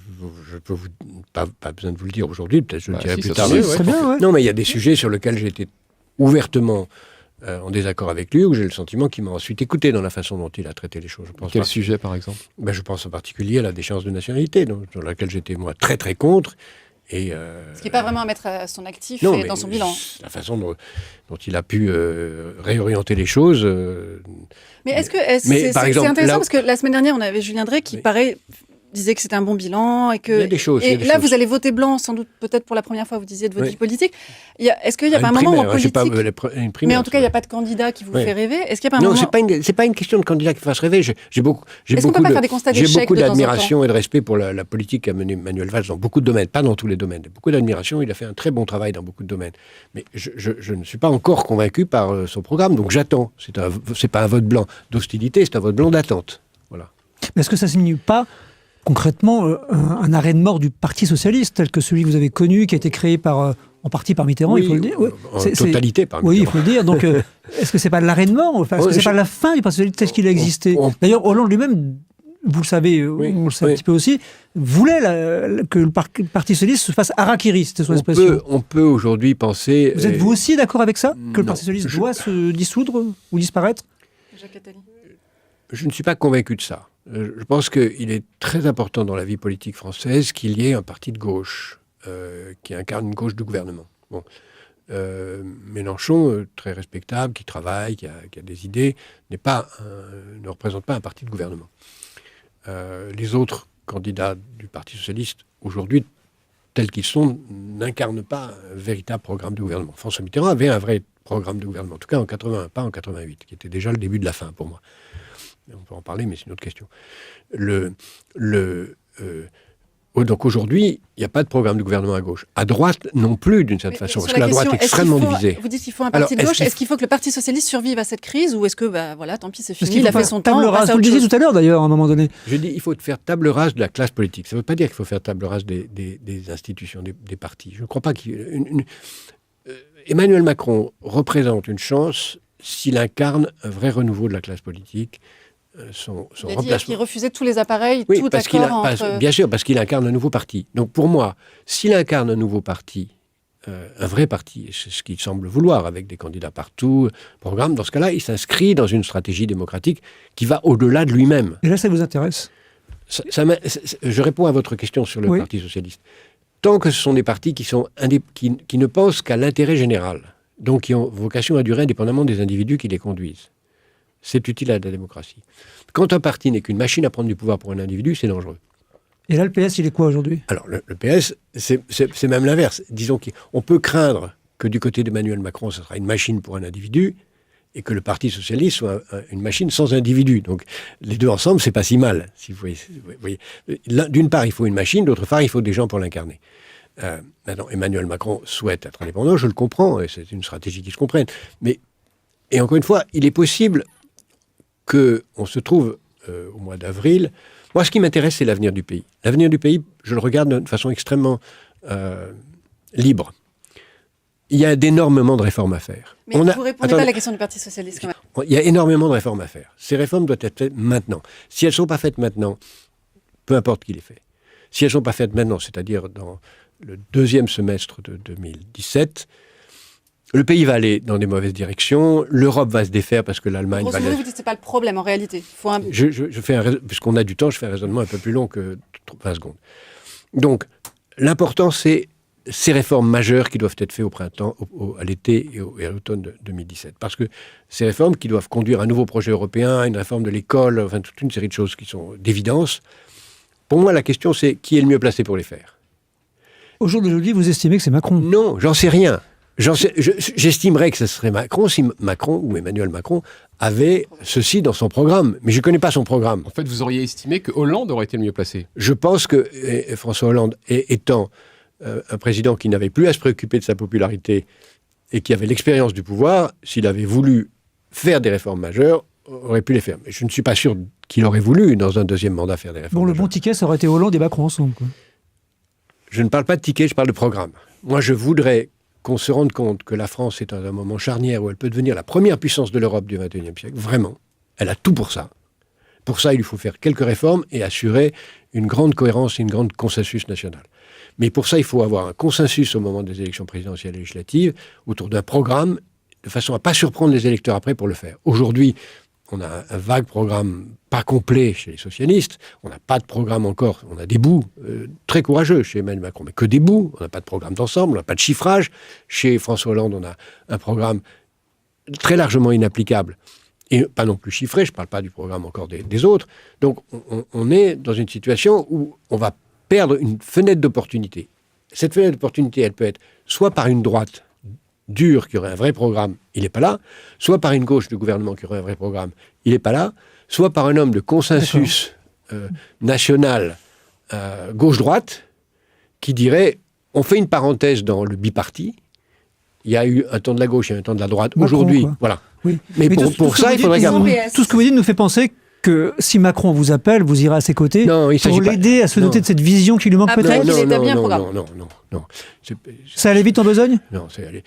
vous... Pas besoin de vous le dire aujourd'hui, peut-être je le dirai plus tard. Non, mais il y a des sujets sur lesquels j'ai été ouvertement... en désaccord avec lui, où j'ai le sentiment qu'il m'a ensuite écouté dans la façon dont il a traité les choses. Quel sujet, par exemple? Je pense en particulier à la déchéance de nationalité, dans laquelle j'étais, moi, très très contre, Ce qui n'est pas vraiment à mettre à son actif dans son bilan. La façon dont il a pu réorienter les choses. Mais c'est intéressant parce que la semaine dernière, on avait Julien Drey qui disait que c'était un bon bilan et que. Il y a des choses. Vous allez voter blanc, sans doute, peut-être pour la première fois, vous disiez de votre vie politique. Est-ce qu'il n'y a pas un moment en politique mais en tout cas, il n'y a pas de candidat qui vous fait rêver. Est-ce qu'il y a pas un moment... Non, c'est pas une question de candidat qui fasse rêver. J'ai beaucoup d'admiration et de respect pour la politique qu'a menée Manuel Valls dans beaucoup de domaines, pas dans tous les domaines. Beaucoup d'admiration. Il a fait un très bon travail dans beaucoup de domaines. Mais je ne suis pas encore convaincu par son programme. Donc j'attends. C'est pas un vote blanc d'hostilité, c'est un vote blanc d'attente. Voilà. Mais est-ce que ça ne signifie pas concrètement un arrêt de mort du Parti socialiste, tel que celui que vous avez connu, qui a été créé en partie par Mitterrand, il faut le dire. En totalité par Mitterrand. Oui, il faut le dire. Donc, est-ce que c'est pas l'arrêt de mort? Est-ce que c'est pas la fin du Parti socialiste tel qu'il a existé? D'ailleurs, Hollande lui-même, vous le savez, on le sait un petit peu aussi, voulait que le Parti socialiste se fasse harakiri, c'était son expression. On peut aujourd'hui penser... Vous êtes vous aussi d'accord avec ça? Que le Parti socialiste doit se dissoudre ou disparaître? Jacques Attali. Je ne suis pas convaincu de ça. Je pense qu'il est très important dans la vie politique française qu'il y ait un parti de gauche qui incarne une gauche de gouvernement. Bon. Mélenchon, très respectable, qui travaille, qui a des idées, ne représente pas un parti de gouvernement. Les autres candidats du Parti socialiste, aujourd'hui, tels qu'ils sont, n'incarnent pas un véritable programme de gouvernement. François Mitterrand avait un vrai programme de gouvernement, en tout cas en 81, pas en 88, qui était déjà le début de la fin pour moi. On peut en parler, mais c'est une autre question. Donc aujourd'hui, il n'y a pas de programme de gouvernement à gauche. À droite non plus, d'une certaine façon, parce que la droite est extrêmement divisée. Vous dites qu'il faut un parti de gauche. Est-ce qu'il faut que le Parti socialiste survive à cette crise, ou est-ce que, tant pis, c'est fini, il a fait son temps, on passe à autre chose? Vous le disiez tout à l'heure, d'ailleurs, à un moment donné. Je dis, il faut faire table rase de la classe politique. Ça ne veut pas dire qu'il faut faire table rase des institutions, des partis. Je ne crois pas Emmanuel Macron représente une chance s'il incarne un vrai renouveau de la classe politique. Il a dit qu'il refusait tous les appareils, tout accord entre... Bien sûr, parce qu'il incarne un nouveau parti. Donc pour moi, s'il incarne un nouveau parti, un vrai parti, c'est ce qu'il semble vouloir, avec des candidats partout, programme, dans ce cas-là, il s'inscrit dans une stratégie démocratique qui va au-delà de lui-même. Et là, ça vous intéresse? Je réponds à votre question sur le Parti socialiste. Tant que ce sont des partis qui ne pensent qu'à l'intérêt général, donc qui ont vocation à durer indépendamment des individus qui les conduisent, c'est utile à la démocratie. Quand un parti n'est qu'une machine à prendre du pouvoir pour un individu, c'est dangereux. Et là, le PS, il est quoi aujourd'hui? Alors, le PS, c'est même l'inverse. Disons qu'on peut craindre que du côté d'Emmanuel Macron, ce sera une machine pour un individu, et que le Parti socialiste soit une machine sans individu. Donc, les deux ensemble, c'est pas si mal. Si vous voyez. D'une part, il faut une machine, d'autre part, il faut des gens pour l'incarner. Maintenant, Emmanuel Macron souhaite être indépendant, je le comprends, et c'est une stratégie qui se comprenne. Et encore une fois, il est possible qu'on se trouve au mois d'avril. Moi, ce qui m'intéresse, c'est l'avenir du pays. L'avenir du pays, je le regarde de façon extrêmement libre. Il y a énormément de réformes à faire. Mais vous ne répondez pas à la question du Parti socialiste, quand même. Il y a énormément de réformes à faire. Ces réformes doivent être faites maintenant. Si elles ne sont pas faites maintenant, peu importe qui les fait. Si elles ne sont pas faites maintenant, c'est-à-dire dans le deuxième semestre de 2017, le pays va aller dans des mauvaises directions, l'Europe va se défaire parce que l'Allemagne va... Vous dites que ce n'est pas le problème, en réalité. Puisqu'on a du temps, je fais un raisonnement un peu plus long que 20 secondes. Donc, l'important, c'est ces réformes majeures qui doivent être faites au printemps, à l'été et à l'automne de 2017. Parce que ces réformes qui doivent conduire à un nouveau projet européen, une réforme de l'école, enfin toute une série de choses qui sont d'évidence. Pour moi, la question, c'est qui est le mieux placé pour les faire? Au jour d'aujourd'hui, vous estimez que c'est Macron? Non, j'en sais rien. J'estimerais que ce serait Macron si Macron ou Emmanuel Macron avait ceci dans son programme. Mais je ne connais pas son programme. En fait, vous auriez estimé que Hollande aurait été le mieux placé? Je pense que François Hollande, étant un président qui n'avait plus à se préoccuper de sa popularité et qui avait l'expérience du pouvoir, s'il avait voulu faire des réformes majeures, aurait pu les faire. Mais je ne suis pas sûr qu'il aurait voulu, dans un deuxième mandat, faire des réformes majeures. Le bon ticket, ça aurait été Hollande et Macron ensemble, quoi. Je ne parle pas de ticket, je parle de programme. Moi, je voudrais qu'on se rende compte que la France est à un moment charnière où elle peut devenir la première puissance de l'Europe du XXIe siècle. Vraiment. Elle a tout pour ça. Pour ça, il lui faut faire quelques réformes et assurer une grande cohérence et une grande consensus national. Mais pour ça, il faut avoir un consensus au moment des élections présidentielles et législatives autour d'un programme, de façon à ne pas surprendre les électeurs après pour le faire. Aujourd'hui, On a un vague programme pas complet chez les socialistes. On n'a pas de programme encore. On a des bouts très courageux chez Emmanuel Macron, mais que des bouts. On n'a pas de programme d'ensemble, on n'a pas de chiffrage. Chez François Hollande, on a un programme très largement inapplicable et pas non plus chiffré. Je ne parle pas du programme encore des autres. Donc on est dans une situation où on va perdre une fenêtre d'opportunité. Cette fenêtre d'opportunité, elle peut être soit par une droite dure qui aurait un vrai programme, il n'est pas là, soit par une gauche de gouvernement qui aurait un vrai programme, il n'est pas là, soit par un homme de consensus national gauche-droite qui dirait on fait une parenthèse dans le biparti, il y a eu un temps de la gauche et un temps de la droite. Aujourd'hui, voilà. Oui. Mais pour ça, il faudrait garder... Tout ce que vous dites nous fait penser que si Macron vous appelle, vous irez à ses côtés pour l'aider à se doter de cette vision qui lui manque peut-être. Après qu'il établit un programme. Non. Ça allait vite en besogne ? Non, c'est allé...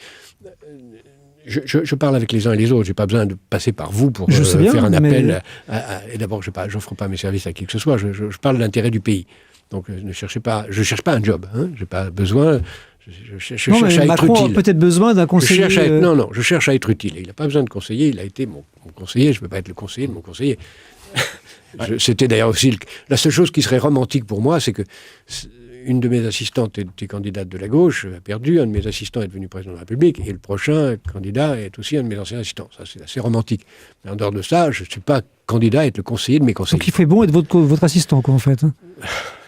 Je parle avec les uns et les autres. Je n'ai pas besoin de passer par vous pour faire un appel. Et d'abord, je n'offre pas mes services à qui que ce soit. Je parle de l'intérêt du pays. Donc, je ne cherche pas un job. Hein. Je n'ai pas besoin... Je cherche à être Macron utile. A peut-être besoin d'un conseiller. Je cherche à être utile. Il n'a pas besoin de conseiller. Il a été mon conseiller. Je ne peux pas être le conseiller de mon conseiller. C'était d'ailleurs aussi... La seule chose qui serait romantique pour moi, c'est que une de mes assistantes était candidate de la gauche, a perdu. Un de mes assistants est devenu président de la République. Et le prochain candidat est aussi un de mes anciens assistants. Ça, c'est assez romantique. Mais en dehors de ça, je ne suis pas candidat à être le conseiller de mes conseillers. Donc il ferait bon être votre assistant, quoi, en fait.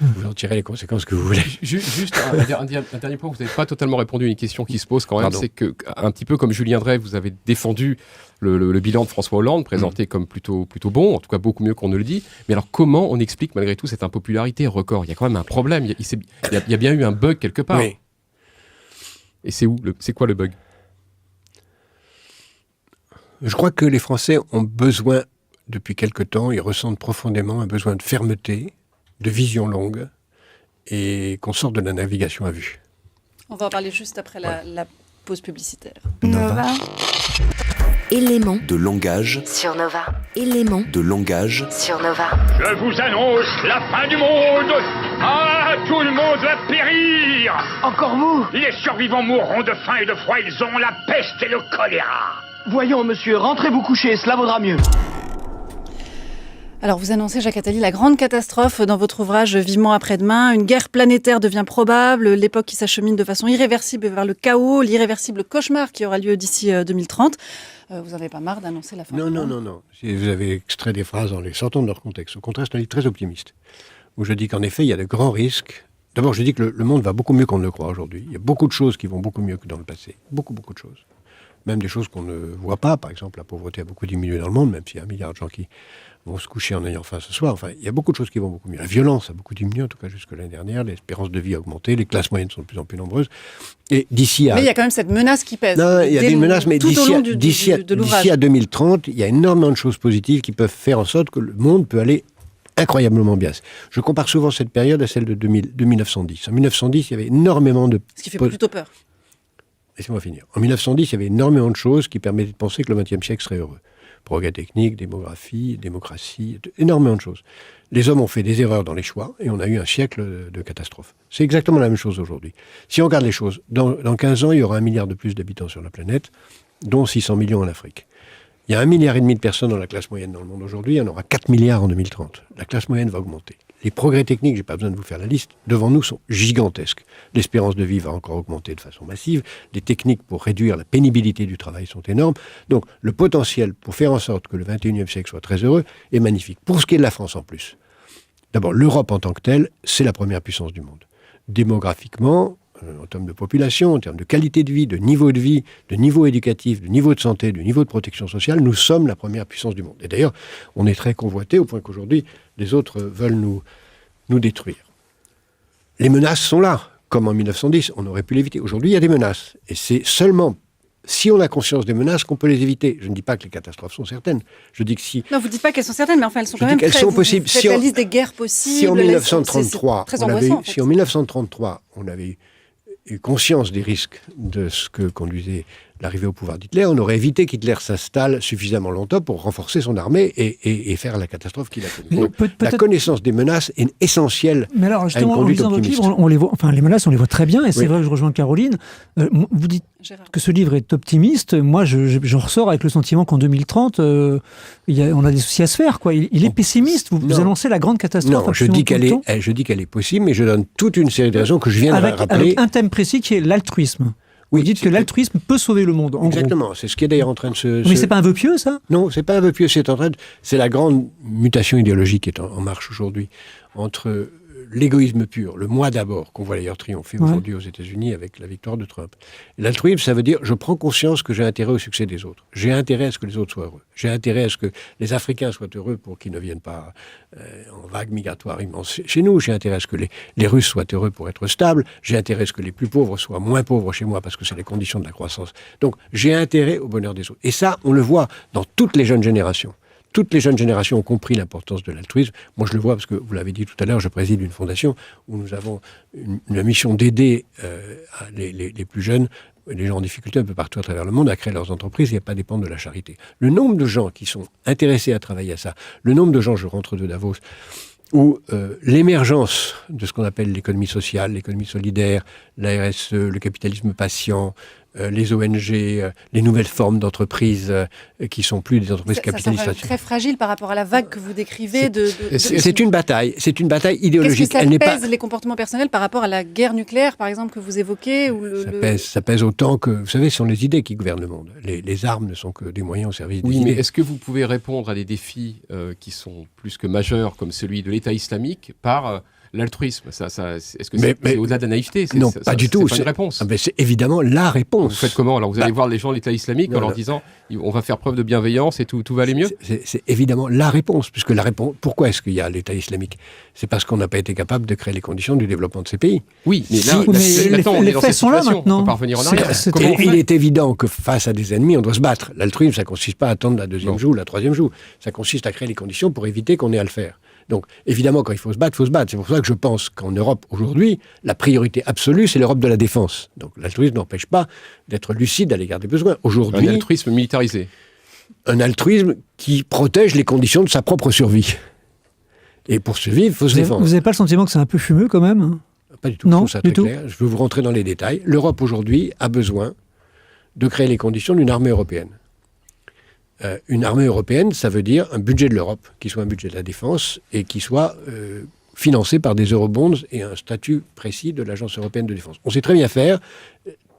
Vous en tirez les conséquences que vous voulez. Juste un dernier point, vous n'avez pas totalement répondu à une question qui se pose quand même. C'est que, un petit peu comme Julien Drey, vous avez défendu le bilan de François Hollande, présenté comme plutôt bon, en tout cas beaucoup mieux qu'on ne le dit. Mais alors comment on explique malgré tout cette impopularité record ? Il y a quand même un problème, il y a bien eu un bug quelque part. Oui. Et c'est où c'est quoi le bug ? Je crois que les Français ont besoin, depuis quelque temps, ils ressentent profondément un besoin de fermeté, de vision longue, et qu'on sorte de la navigation à vue. On va en parler juste après la pause publicitaire. Nova. Élément de langage sur Nova. Élément de langage sur Nova. Je vous annonce la fin du monde. Ah, tout le monde va périr. Encore vous? Les survivants mourront de faim et de froid. Ils ont la peste et le choléra. Voyons, monsieur, rentrez vous coucher, cela vaudra mieux. Alors, vous annoncez, Jacques Attali, la grande catastrophe dans votre ouvrage Vivement après-demain. Une guerre planétaire devient probable, l'époque qui s'achemine de façon irréversible vers le chaos, l'irréversible cauchemar qui aura lieu d'ici 2030. Vous n'avez pas marre d'annoncer la fin du monde ? Non. Vous avez extrait des phrases en les sortant de leur contexte. Au contraire, c'est un livre très optimiste, où je dis qu'en effet, il y a de grands risques. D'abord, je dis que le monde va beaucoup mieux qu'on ne le croit aujourd'hui. Il y a beaucoup de choses qui vont beaucoup mieux que dans le passé. Beaucoup de choses. Même des choses qu'on ne voit pas. Par exemple, la pauvreté a beaucoup diminué dans le monde, même s'il y a 1 milliard de gens qui vont se coucher en ayant faim ce soir. Enfin, il y a beaucoup de choses qui vont beaucoup mieux. La violence a beaucoup diminué, en tout cas jusque l'année dernière. L'espérance de vie a augmenté. Les classes moyennes sont de plus en plus nombreuses. Et d'ici à... Mais il y a quand même cette menace qui pèse. Non, il y a des menaces, mais d'ici à 2030, il y a énormément de choses positives qui peuvent faire en sorte que le monde peut aller incroyablement bien. Je compare souvent cette période à celle de 1910. En 1910, il y avait énormément de... Ce qui fait plutôt peur. Laissez-moi finir. En 1910, il y avait énormément de choses qui permettaient de penser que le XXe siècle serait heureux. Progrès technique, démocratie, énormément de choses. Les hommes ont fait des erreurs dans les choix et on a eu un siècle de catastrophes. C'est exactement la même chose aujourd'hui. Si on regarde les choses, dans 15 ans, il y aura 1 milliard de plus d'habitants sur la planète, dont 600 millions en Afrique. Il y a 1,5 milliard de personnes dans la classe moyenne dans le monde aujourd'hui, il y en aura 4 milliards en 2030. La classe moyenne va augmenter. Les progrès techniques, je n'ai pas besoin de vous faire la liste, devant nous sont gigantesques. L'espérance de vie va encore augmenter de façon massive. Les techniques pour réduire la pénibilité du travail sont énormes. Donc le potentiel pour faire en sorte que le 21e siècle soit très heureux est magnifique. Pour ce qui est de la France en plus, d'abord l'Europe en tant que telle, c'est la première puissance du monde. Démographiquement, en termes de population, en termes de qualité de vie, de niveau éducatif, de niveau de santé, de niveau de protection sociale, nous sommes la première puissance du monde. Et d'ailleurs, on est très convoité au point qu'aujourd'hui, les autres veulent nous détruire. Les menaces sont là, comme en 1910, on aurait pu l'éviter. Aujourd'hui, il y a des menaces. Et c'est seulement si on a conscience des menaces qu'on peut les éviter. Je ne dis pas que les catastrophes sont certaines. Je dis que si... Non, vous ne dites pas qu'elles sont certaines, mais enfin, elles sont quand même très... Sont possibles. Vous faites la liste des guerres possibles. Si en 1933, on on avait eu conscience des risques de ce que conduisait l'arrivée au pouvoir d'Hitler, on aurait évité qu'Hitler s'installe suffisamment longtemps pour renforcer son armée et faire la catastrophe qu'il a connue. Donc, la connaissance des menaces est essentielle Mais alors, à une justement, en conduite lisant votre optimiste. livre, on les voit, enfin, les menaces, on les voit très bien, et c'est Oui. vrai que je rejoins Caroline. Vous dites que ce livre est optimiste. Moi, je ressors avec le sentiment qu'en 2030, on a des soucis à se faire, quoi. Il est pessimiste. Vous annoncez la grande catastrophe. Non, je dis qu'elle est possible, mais je donne toute une série de raisons que je viens de rappeler. Avec un thème précis qui est l'altruisme. Oui, vous dites que l'altruisme peut sauver le monde, en exactement, gros. c'est ce qui est d'ailleurs en train de se... Mais c'est pas un vœu pieux, ça ? Non, c'est pas un vœu pieux, c'est la grande mutation idéologique qui est en marche aujourd'hui entre l'égoïsme pur, le moi d'abord, qu'on voit d'ailleurs triompher aujourd'hui aux États-Unis avec la victoire de Trump. Et l'altruisme, ça veut dire je prends conscience que j'ai intérêt au succès des autres. J'ai intérêt à ce que les autres soient heureux. J'ai intérêt à ce que les Africains soient heureux pour qu'ils ne viennent pas en vague migratoire immense chez nous. J'ai intérêt à ce que les Russes soient heureux pour être stables. J'ai intérêt à ce que les plus pauvres soient moins pauvres chez moi parce que c'est les conditions de la croissance. Donc j'ai intérêt au bonheur des autres. Et ça, on le voit dans toutes les jeunes générations. Toutes les jeunes générations ont compris l'importance de l'altruisme. Moi, je le vois parce que, vous l'avez dit tout à l'heure, je préside une fondation où nous avons une mission d'aider les plus jeunes, les gens en difficulté un peu partout à travers le monde, à créer leurs entreprises et à ne pas dépendre de la charité. Le nombre de gens qui sont intéressés à travailler à ça, le nombre de gens, je rentre de Davos, où l'émergence de ce qu'on appelle l'économie sociale, l'économie solidaire, la RSE, le capitalisme patient, les ONG, les nouvelles formes d'entreprises qui sont plus des entreprises capitalistes. Ça très fragile par rapport à la vague que vous décrivez. C'est une bataille idéologique. Qu'est-ce que ça pèse les comportements personnels par rapport à la guerre nucléaire, par exemple, que vous évoquez ou ça pèse autant que, vous savez, ce sont les idées qui gouvernent le monde. Les armes ne sont que des moyens au service des idées. Oui, mais est-ce que vous pouvez répondre à des défis qui sont plus que majeurs, comme celui de l'État islamique, par l'altruisme? Est-ce que c'est au-delà de la naïveté? Non, pas du tout. C'est pas une réponse. C'est évidemment la réponse. Vous faites comment? Alors, vous allez voir les gens de l'État islamique en leur disant on va faire preuve de bienveillance et tout va aller mieux? C'est évidemment la réponse. Puisque la réponse, pourquoi est-ce qu'il y a l'État islamique? C'est parce qu'on n'a pas été capable de créer les conditions du développement de ces pays. Oui, mais là, maintenant, on est dans cette situation. On ne peut pas revenir en arrière. Il est évident que face à des ennemis, on doit se battre. L'altruisme, ça ne consiste pas à attendre la deuxième joue, la troisième joue. Ça consiste à créer les conditions pour éviter qu'on ait à le faire. Donc, évidemment, quand il faut se battre, il faut se battre. C'est pour ça que je pense qu'en Europe, aujourd'hui, la priorité absolue, c'est l'Europe de la défense. Donc, l'altruisme n'empêche pas d'être lucide à l'égard des besoins. Aujourd'hui, un altruisme militarisé. Un altruisme qui protège les conditions de sa propre survie. Et pour survivre, il faut se défendre. Vous n'avez pas le sentiment que c'est un peu fumeux, quand même? Pas du tout. Non, je trouve ça très clair. Je veux vous rentrer dans les détails. L'Europe, aujourd'hui, a besoin de créer les conditions d'une armée européenne. Une armée européenne, ça veut dire un budget de l'Europe, qui soit un budget de la défense et qui soit financé par des eurobonds et un statut précis de l'Agence européenne de défense. On sait très bien faire.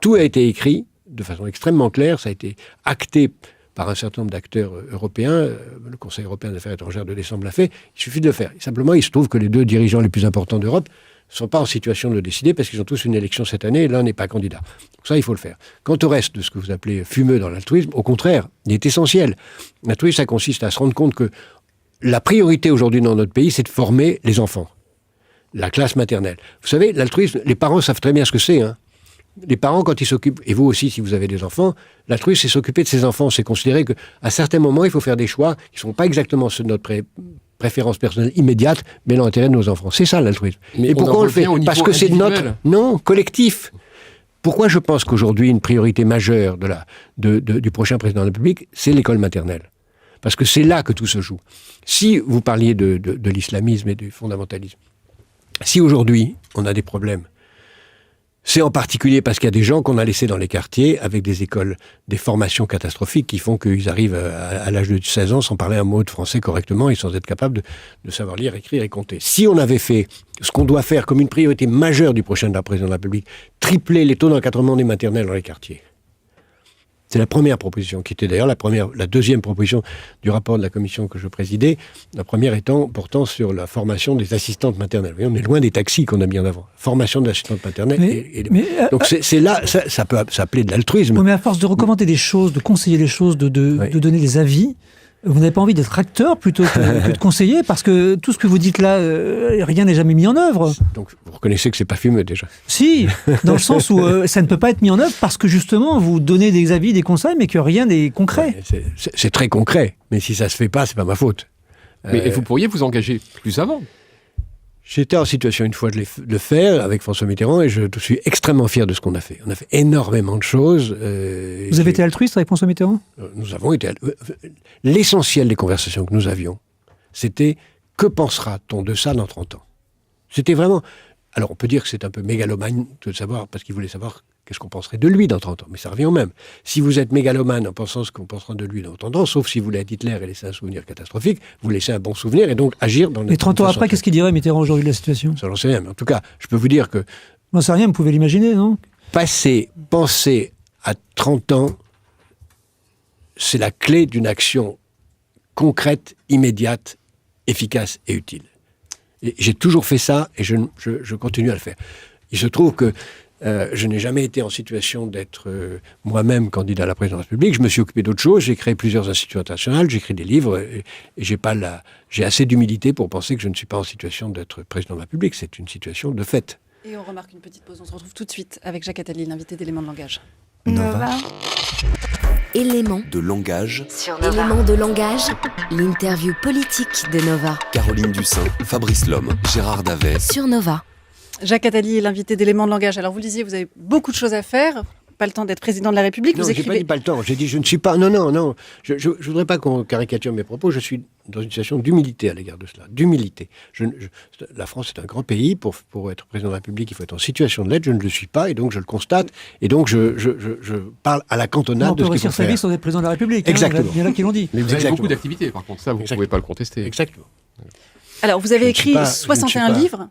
Tout a été écrit de façon extrêmement claire. Ça a été acté par un certain nombre d'acteurs européens. Le Conseil européen des affaires étrangères de décembre l'a fait. Il suffit de le faire. Simplement, il se trouve que les deux dirigeants les plus importants d'Europe ne sont pas en situation de le décider parce qu'ils ont tous une élection cette année et l'un n'est pas candidat. Donc ça, il faut le faire. Quant au reste de ce que vous appelez fumeux dans l'altruisme, au contraire, il est essentiel. L'altruisme, ça consiste à se rendre compte que la priorité aujourd'hui dans notre pays, c'est de former les enfants, la classe maternelle. Vous savez, l'altruisme, les parents savent très bien ce que c'est. Les parents, quand ils s'occupent, et vous aussi, si vous avez des enfants, l'altruisme, c'est s'occuper de ses enfants. C'est considérer qu'à certains moments, il faut faire des choix qui ne sont pas exactement ceux de notre préférence personnelle immédiate, mais l'intérêt de nos enfants. C'est ça l'altruisme. Mais et pourquoi on le fait? Parce que c'est notre... Non, collectif. Pourquoi je pense qu'aujourd'hui, une priorité majeure du prochain président de la République, c'est l'école maternelle? Parce que c'est là que tout se joue. Si vous parliez de l'islamisme et du fondamentalisme, si aujourd'hui, on a des problèmes, c'est en particulier parce qu'il y a des gens qu'on a laissés dans les quartiers avec des écoles, des formations catastrophiques qui font qu'ils arrivent à l'âge de 16 ans sans parler un mot de français correctement et sans être capables de savoir lire, écrire et compter. Si on avait fait ce qu'on doit faire comme une priorité majeure du prochain président de la République, tripler les taux d'encadrement des maternelles dans les quartiers. C'est la première proposition, qui était d'ailleurs la deuxième proposition du rapport de la commission que je présidais, la première étant portant sur la formation des assistantes maternelles. Vous voyez, on est loin des taxis qu'on a bien avant. Formation d'assistantes maternelles. Donc c'est là, ça peut s'appeler de l'altruisme. Oui, mais à force de recommander des choses, de conseiller des choses, de donner des avis, vous n'avez pas envie d'être acteur plutôt que de conseiller, parce que tout ce que vous dites là, rien n'est jamais mis en œuvre. Donc vous reconnaissez que c'est pas fumeux déjà. Si, dans le sens où ça ne peut pas être mis en œuvre parce que justement vous donnez des avis, des conseils, mais que rien n'est concret. Ouais, c'est très concret, mais si ça se fait pas, c'est pas ma faute. Mais vous pourriez vous engager plus avant. J'étais en situation une fois de le faire avec François Mitterrand et je suis extrêmement fier de ce qu'on a fait. On a fait énormément de choses. Vous avez été altruiste avec François Mitterrand ? Nous avons été... L'essentiel des conversations que nous avions, c'était « Que pensera-t-on de ça dans 30 ans ?» C'était vraiment... Alors on peut dire que c'est un peu mégalomane de savoir, parce qu'il voulait savoir qu'est-ce qu'on penserait de lui dans 30 ans. Mais ça revient au même. Si vous êtes mégalomane en pensant ce qu'on pensera de lui dans 30 ans, sauf si vous voulez être Hitler et laisser un souvenir catastrophique, vous laissez un bon souvenir et donc agir dans... Et 30 ans après, qu'est-ce qu'il dirait Mitterrand aujourd'hui de la situation ? Ça, j'en sais rien. Mais en tout cas, je peux vous dire que... J'en sais rien, vous pouvez l'imaginer, non ? Penser à 30 ans, c'est la clé d'une action concrète, immédiate, efficace et utile. Et j'ai toujours fait ça et je continue à le faire. Il se trouve que je n'ai jamais été en situation d'être moi-même candidat à la présidence de la République. Je me suis occupé d'autres choses. J'ai créé plusieurs instituts internationaux, j'écris des livres et j'ai assez d'humilité pour penser que je ne suis pas en situation d'être président de la République. C'est une situation de fait. Et on remarque une petite pause. On se retrouve tout de suite avec Jacques Attali, l'invité d'Éléments de langage. Nova. Éléments de langage. Sur Nova. Éléments de langage. L'interview politique de Nova. Caroline Dussin, Fabrice Lhomme, Gérard Davet. Sur Nova. Jacques Attali est l'invité d'Éléments de langage. Alors vous le disiez, vous avez beaucoup de choses à faire. Pas le temps d'être président de la République. Non, vous j'ai pas dit pas le temps. J'ai dit je ne suis pas... Non. Je voudrais pas qu'on caricature mes propos. Je suis dans une situation d'humilité à l'égard de cela. D'humilité. La France est un grand pays. Pour être président de la République, il faut être en situation de l'être. Je ne le suis pas et donc je le constate. Et donc je parle à la cantonade de ce qu'il faut faire. On peut réussir sa vie sans être président de la République. Exactement. Il y en a qui l'ont dit. Mais vous avez beaucoup d'activités, par contre. Ça, vous ne pouvez pas le contester. Exactement. Alors vous avez écrit 61 livres.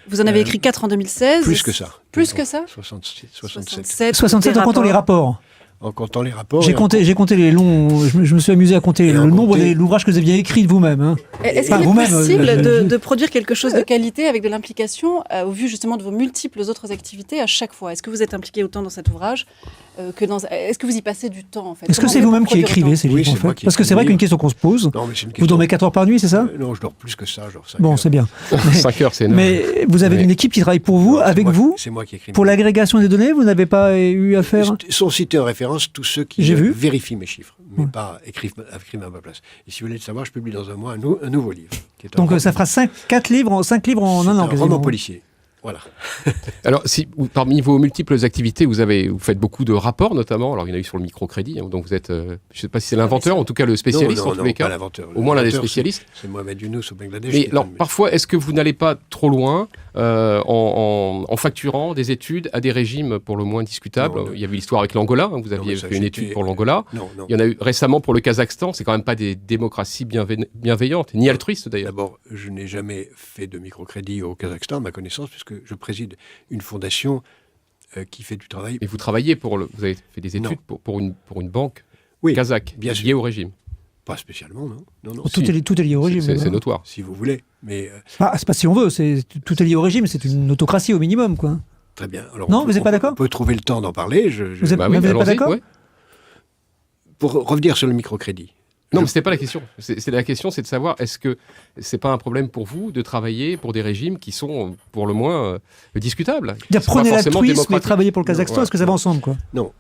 Vous en avez écrit 4 en 2016. Plus que ça. Plus que ça 67. 67 en comptant les rapports. En comptant les rapports. J'ai compté les longs. Je me suis amusé à compter le nombre de l'ouvrage que vous aviez écrit de vous-même. Hein. Est-ce qu'il est possible de produire quelque chose de qualité avec de l'implication au vu justement de vos multiples autres activités à chaque fois ? Est-ce que vous êtes impliqué autant dans cet ouvrage que dans... Est-ce que vous y passez du temps en fait ? Est-ce que c'est vous-même qui écrivez ces livres en fait ? Parce que c'est vrai qu'une question qu'on se pose. Vous dormez 4 heures par nuit, c'est ça ? Non, je dors plus que ça. Genre 5 bon, heures. c'est bien. 5 heures, c'est énorme. Mais vous avez une équipe qui travaille pour vous, avec vous. C'est moi qui écris. Pour l'agrégation des données, vous n'avez pas eu à faire ? Sont cités en référence tous ceux qui vérifient mes chiffres, mais pas écrivent à ma place. Et si vous voulez le savoir, je publie dans un mois un nouveau livre. Donc ça fera 5 livres en un an. Un roman policier. Voilà. Alors, parmi vos multiples activités, vous faites beaucoup de rapports, notamment. Alors, il y en a eu sur le microcrédit, donc vous êtes, je ne sais pas si c'est l'inventeur, en tout cas le spécialiste en tous les cas. Pas l'inventeur. Au moins l'un des spécialistes. C'est Mohamed Younous au Bangladesh. Mais alors, parfois, est-ce que vous n'allez pas trop loin en facturant des études à des régimes pour le moins discutables ? Il y avait l'histoire avec l'Angola, vous aviez fait une étude pour l'Angola. Il y en a eu récemment pour le Kazakhstan. C'est quand même pas des démocraties bienveillantes, ni altruistes d'ailleurs. D'abord, je n'ai jamais fait de microcrédit au Kazakhstan, à ma connaissance, puisque je préside une fondation qui fait du travail. Mais vous travaillez vous avez fait des études pour une banque kazakh liée au régime. Pas spécialement, non. Tout est lié au régime. C'est notoire. Si vous voulez. Mais c'est pas si on veut. Tout est lié au régime. C'est une autocratie au minimum, quoi. Très bien. Alors, non, vous n'êtes pas d'accord ? On peut trouver le temps d'en parler. Vous n'êtes pas d'accord ? Ouais. Pour revenir sur le microcrédit. Non, mais c'était pas la question. La question, c'est de savoir, est-ce que c'est pas un problème pour vous de travailler pour des régimes qui sont, pour le moins, discutables ? Prenez l'altruisme et travaillez pour le Kazakhstan, est-ce que ça va ensemble, quoi ? Non.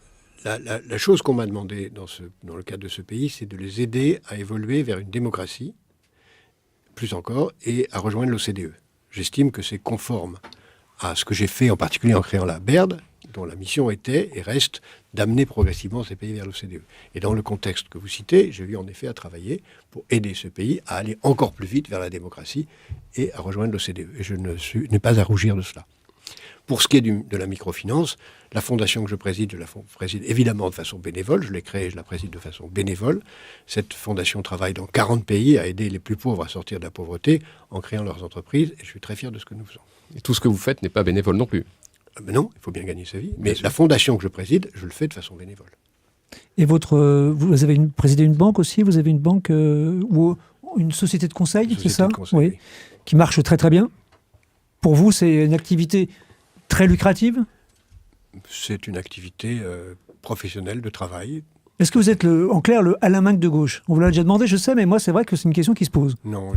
La chose qu'on m'a demandé dans le cadre de ce pays, c'est de les aider à évoluer vers une démocratie, plus encore, et à rejoindre l'OCDE. J'estime que c'est conforme à ce que j'ai fait, en particulier en créant la BERD, dont la mission était et reste d'amener progressivement ces pays vers l'OCDE. Et dans le contexte que vous citez, j'ai eu en effet à travailler pour aider ce pays à aller encore plus vite vers la démocratie et à rejoindre l'OCDE. Et je n'ai pas à rougir de cela. Pour ce qui est de la microfinance, la fondation que je préside évidemment de façon bénévole. Je l'ai créée, je la préside de façon bénévole. Cette fondation travaille dans 40 pays à aider les plus pauvres à sortir de la pauvreté en créant leurs entreprises. Et je suis très fier de ce que nous faisons. Et tout ce que vous faites n'est pas bénévole non plus. Mais non, il faut bien gagner sa vie. Mais la fondation que je préside, je le fais de façon bénévole. Et vous avez présidé une banque aussi ? Vous avez une banque ou une société de conseil, c'est ça ? Oui. Qui marche très très bien. Pour vous, c'est une activité très lucrative ? C'est une activité professionnelle de travail. Est-ce que vous êtes en clair le Alain Minc de gauche ? On vous l'a déjà demandé, je sais, mais moi c'est vrai que c'est une question qui se pose. Non,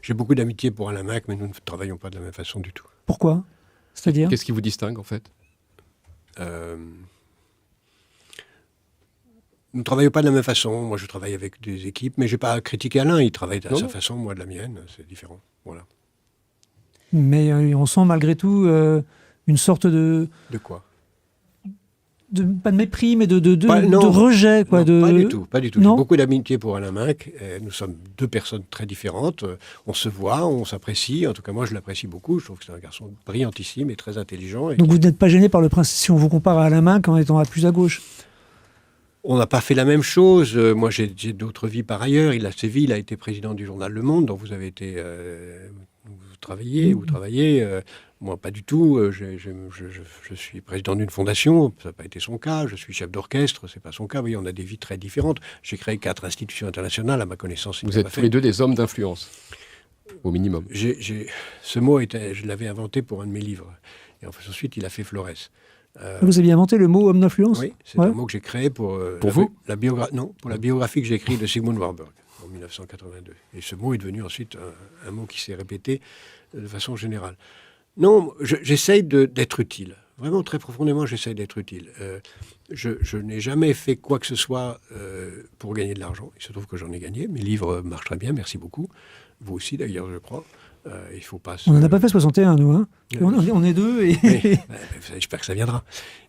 j'ai beaucoup d'amitié pour Alain Minc, mais nous ne travaillons pas de la même façon du tout. Pourquoi ? C'est-à-dire ? Qu'est-ce qui vous distingue en fait ? Nous ne travaillons pas de la même façon. Moi, je travaille avec des équipes, mais je n'ai pas à critiquer Alain. Il travaille de sa façon, moi de la mienne. C'est différent. Voilà. Mais on sent malgré tout une sorte de... De quoi ? Pas de mépris, mais de non, rejet. Quoi, non, pas du tout. Non. J'ai beaucoup d'amitié pour Alain Minc. Nous sommes deux personnes très différentes. On se voit, on s'apprécie. En tout cas, moi, je l'apprécie beaucoup. Je trouve que c'est un garçon brillantissime et très intelligent. Donc vous n'êtes pas gêné par le principe, si on vous compare à Alain Minc en étant plus à gauche? On n'a pas fait la même chose. Moi, j'ai d'autres vies par ailleurs. Il a sévi, il a été président du journal Le Monde, dont vous avez été... vous travaillez. Moi, pas du tout. Je suis président d'une fondation. Ça n'a pas été son cas. Je suis chef d'orchestre. C'est pas son cas. Vous voyez, on a des vies très différentes. J'ai créé 4 institutions internationales. À ma connaissance, vous êtes tous les deux des hommes d'influence, au minimum. Ce mot, je l'avais inventé pour un de mes livres. Et ensuite, il a fait Flores. Vous aviez inventé le mot homme d'influence? Oui, c'est un mot que j'ai créé pour la biographie que j'ai écrite de Sigmund Warburg en 1982. Et ce mot est devenu ensuite un mot qui s'est répété de façon générale. Non, j'essaye d'être utile. Vraiment, très profondément, j'essaye d'être utile. Je n'ai jamais fait quoi que ce soit pour gagner de l'argent. Il se trouve que j'en ai gagné. Mes livres marchent très bien, merci beaucoup. Vous aussi, d'ailleurs, je crois. Il faut pas On n'en a pas fait 61, nous. Hein. On est deux. Et... Oui, j'espère que ça viendra.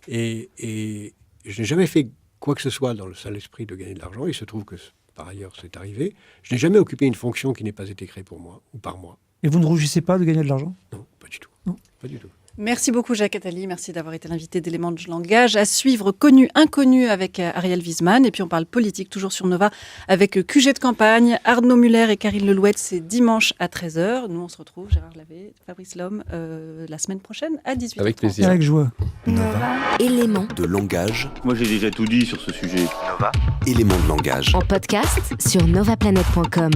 Et je n'ai jamais fait quoi que ce soit dans le sale esprit de gagner de l'argent. Il se trouve que, par ailleurs, c'est arrivé. Je n'ai jamais occupé une fonction qui n'ait pas été créée pour moi ou par moi. Et vous ne rougissez pas de gagner de l'argent? Non, pas du tout. Non. Pas du tout. Merci beaucoup Jacques Attali, merci d'avoir été l'invité d'Éléments de langage. À suivre Connu, Inconnu avec Ariel Wiesman. Et puis on parle politique toujours sur Nova avec QG de campagne, Arnaud Muller et Karine Lelouette. C'est dimanche à 13h. Nous on se retrouve, Gérard Lavet, Fabrice Lhomme, la semaine prochaine à 18h. Avec plaisir. Avec joie. Nova. Éléments de langage. Moi, j'ai déjà tout dit sur ce sujet. Éléments de langage. en podcast sur novaplanet.com.